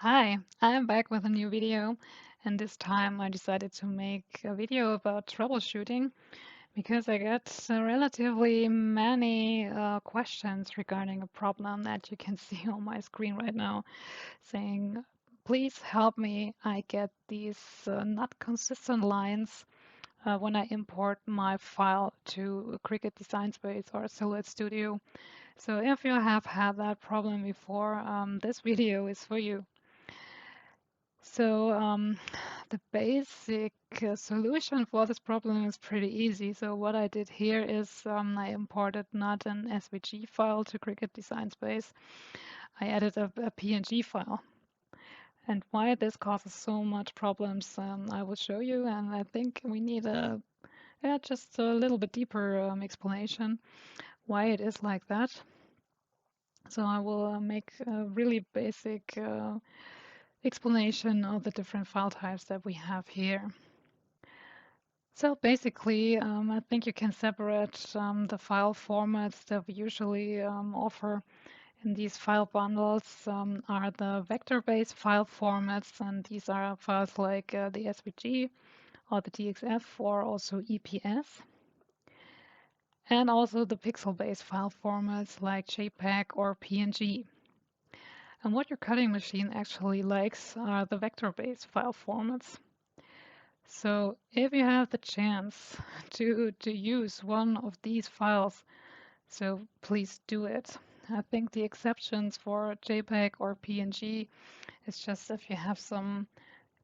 Hi, I'm back with a new video, and this time I decided to make a video about troubleshooting because I got relatively many questions regarding a problem that you can see on my screen right now, saying, please help me, I get these not consistent lines when I import my file to Cricut Design Space or Silhouette Studio. So if you have had that problem before, this video is for you. So the basic solution for this problem is pretty easy. So what I did here is I imported not an SVG file to Cricut Design Space. I added a PNG file. And why this causes so much problems, I will show you. And I think we need just a little bit deeper explanation why it is like that. So I will make a really basic explanation of the different file types that we have here. So basically, I think you can separate the file formats that we usually offer in these file bundles are the vector-based file formats, and these are files like the SVG or the DXF or also EPS, and also the pixel-based file formats like JPEG or PNG. And what your cutting machine actually likes are the vector-based file formats. So if you have the chance to use one of these files, so please do it. I think the exceptions for JPEG or PNG is just if you have some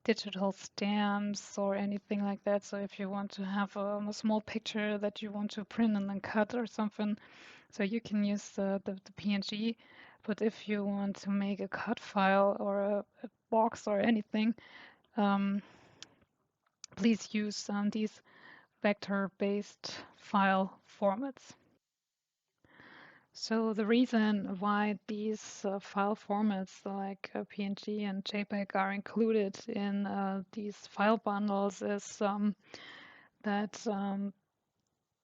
digital stamps or anything like that. So if you want to have a small picture that you want to print and then cut or something, so you can use the PNG. But if you want to make a cut file or a box or anything, um, please use these vector-based file formats. So the reason why these file formats like PNG and JPEG are included in these file bundles is that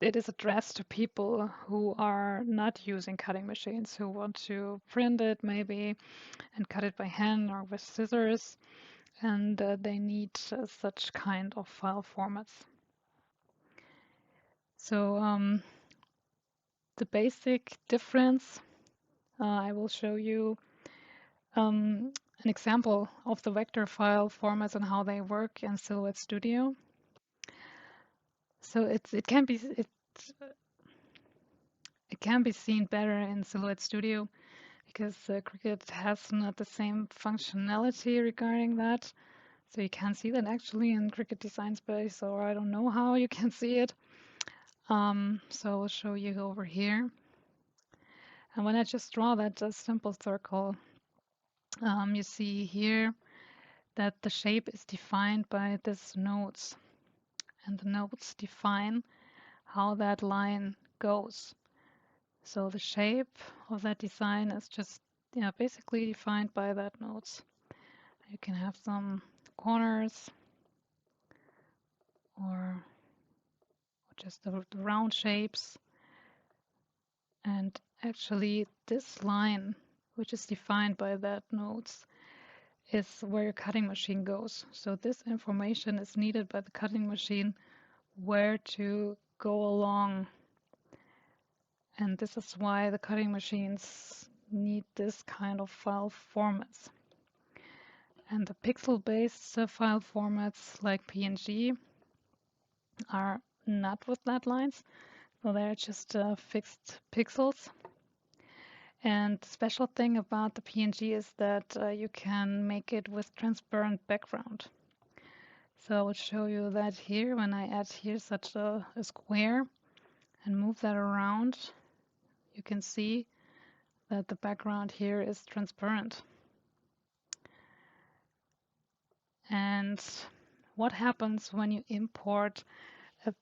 it is addressed to people who are not using cutting machines, who want to print it maybe and cut it by hand or with scissors, and they need such kind of file formats. So the basic difference, I will show you an example of the vector file formats and how they work in Silhouette Studio. So it can be seen better in Silhouette Studio because Cricut has not the same functionality regarding that. So you can see that actually in Cricut Design Space, or I don't know how you can see it. So I'll show you over here. And when I just draw that simple circle, you see here that the shape is defined by this nodes. And the nodes define how that line goes. So the shape of that design is just basically defined by that nodes. You can have some corners or just the round shapes. And actually this line, which is defined by that nodes, is where your cutting machine goes. So this information is needed by the cutting machine where to go along. And this is why the cutting machines need this kind of file formats. And the pixel-based file formats like PNG are not with that lines, so they're just fixed pixels. And the special thing about the PNG is that you can make it with transparent background. So I will show you that here when I add here such a square and move that around, you can see that the background here is transparent. And what happens when you import a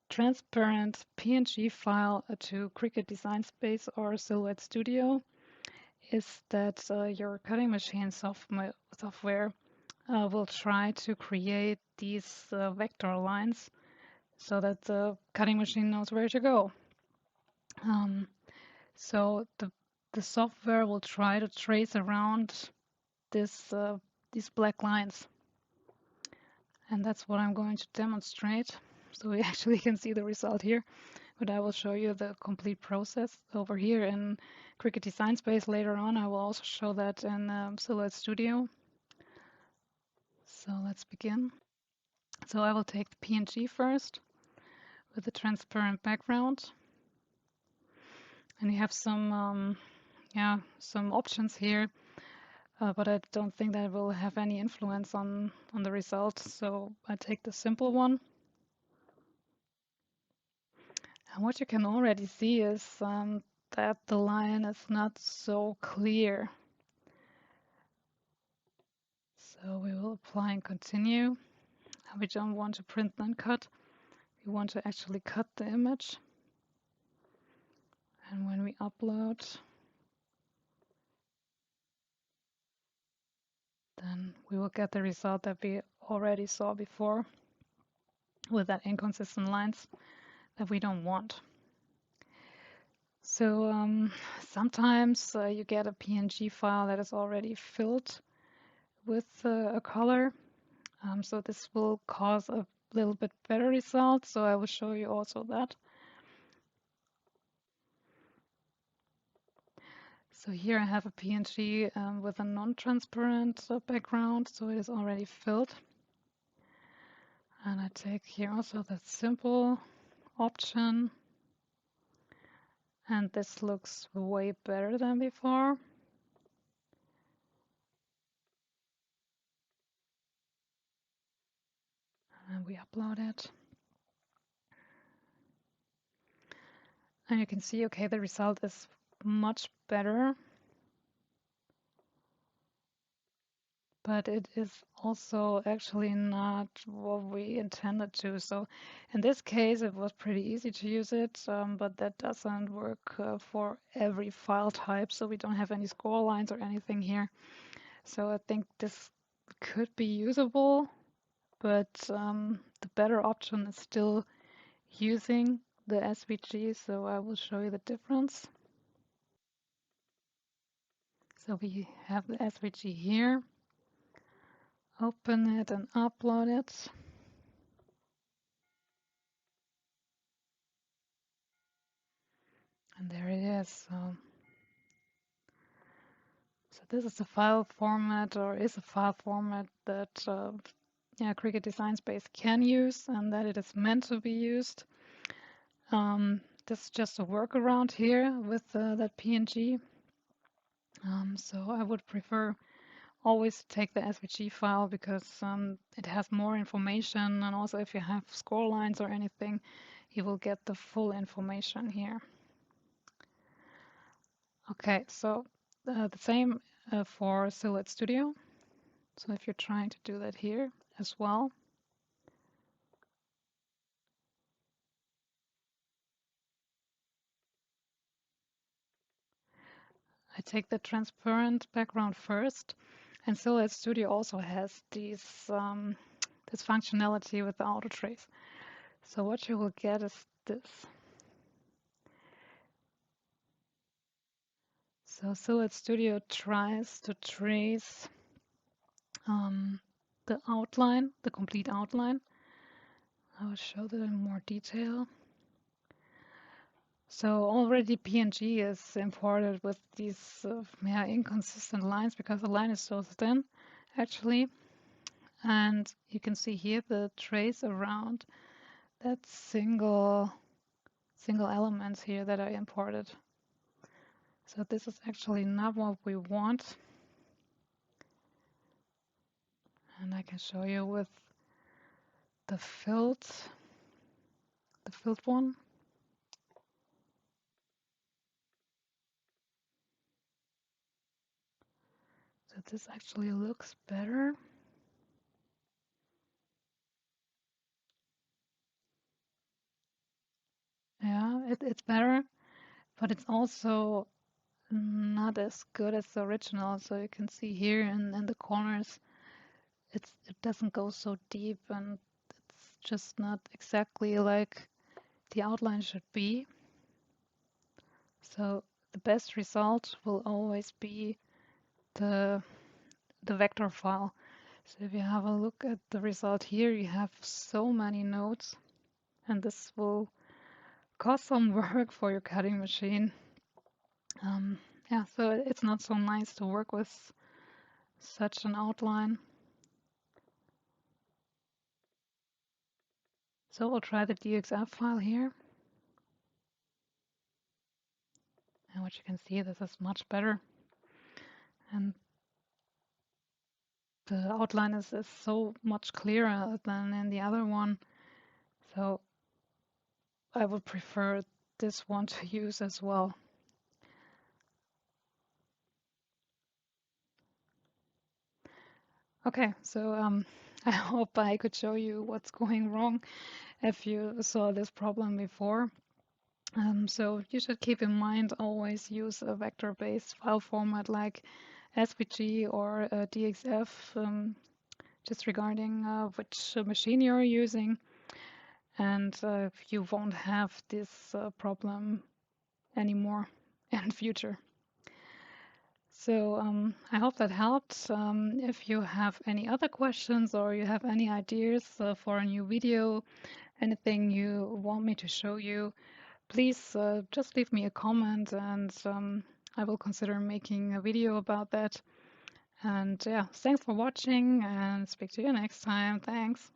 transparent PNG file to Cricut Design Space or Silhouette Studio is that your cutting machine software will try to create these vector lines so that the cutting machine knows where to go. So the software will try to trace around these black lines. And that's what I'm going to demonstrate. So we actually can see the result here, but I will show you the complete process over here in Cricut Design Space later on. I will also show that in Silhouette Studio. So let's begin. So I will take the PNG first with the transparent background. And you have some options here, but I don't think that will have any influence on the result. So I take the simple one. And what you can already see is that the line is not so clear. So we will apply and continue. We don't want to print and cut. We want to actually cut the image. And when we upload, then we will get the result that we already saw before with that inconsistent lines that we don't want. So sometimes you get a PNG file that is already filled with a color. So this will cause a little bit better result. So I will show you also that. So here I have a PNG with a non-transparent background, so it is already filled. And I take here also the simple option. And this looks way better than before. And we upload it. And you can see, okay, the result is much better. But it is also actually not what we intended to. So in this case, it was pretty easy to use it, but that doesn't work for every file type. So we don't have any scroll lines or anything here. So I think this could be usable, but the better option is still using the SVG. So I will show you the difference. So we have the SVG here. Open it and upload it. And there it is. So this is a file format, or is a file format that Cricut Design Space can use, and that it is meant to be used. This is just a workaround here with that PNG. So I would prefer always take the SVG file because it has more information, and also if you have scroll lines or anything, you will get the full information here. Okay, so the same for Silhouette Studio. So if you're trying to do that here as well, I take the transparent background first, and Silhouette Studio also has these this functionality with the auto trace. So what you will get is this. So Silhouette Studio tries to trace the outline, the complete outline. I will show that in more detail. So already PNG is imported with these inconsistent lines because the line is so thin, actually. And you can see here the trace around that single elements here that I imported. So this is actually not what we want. And I can show you with the filled one. So this actually looks better. Yeah, it's better, but it's also not as good as the original. So you can see here in the corners, it doesn't go so deep, and it's just not exactly like the outline should be. So the best result will always be the the vector file. So if you have a look at the result here, you have so many nodes, and this will cause some work for your cutting machine. Yeah, so it's not so nice to work with such an outline. So we'll try the DXF file here. And what you can see, this is much better. And the outline is so much clearer than in the other one. So I would prefer this one to use as well. Okay, so I hope I could show you what's going wrong if you saw this problem before. So you should keep in mind, always use a vector-based file format like SVG or DXF, just regarding which machine you're using, and you won't have this problem anymore in future. So I hope that helped. If you have any other questions or you have any ideas for a new video, anything you want me to show you, please just leave me a comment, and I will consider making a video about that. And yeah, thanks for watching, and speak to you next time. Thanks.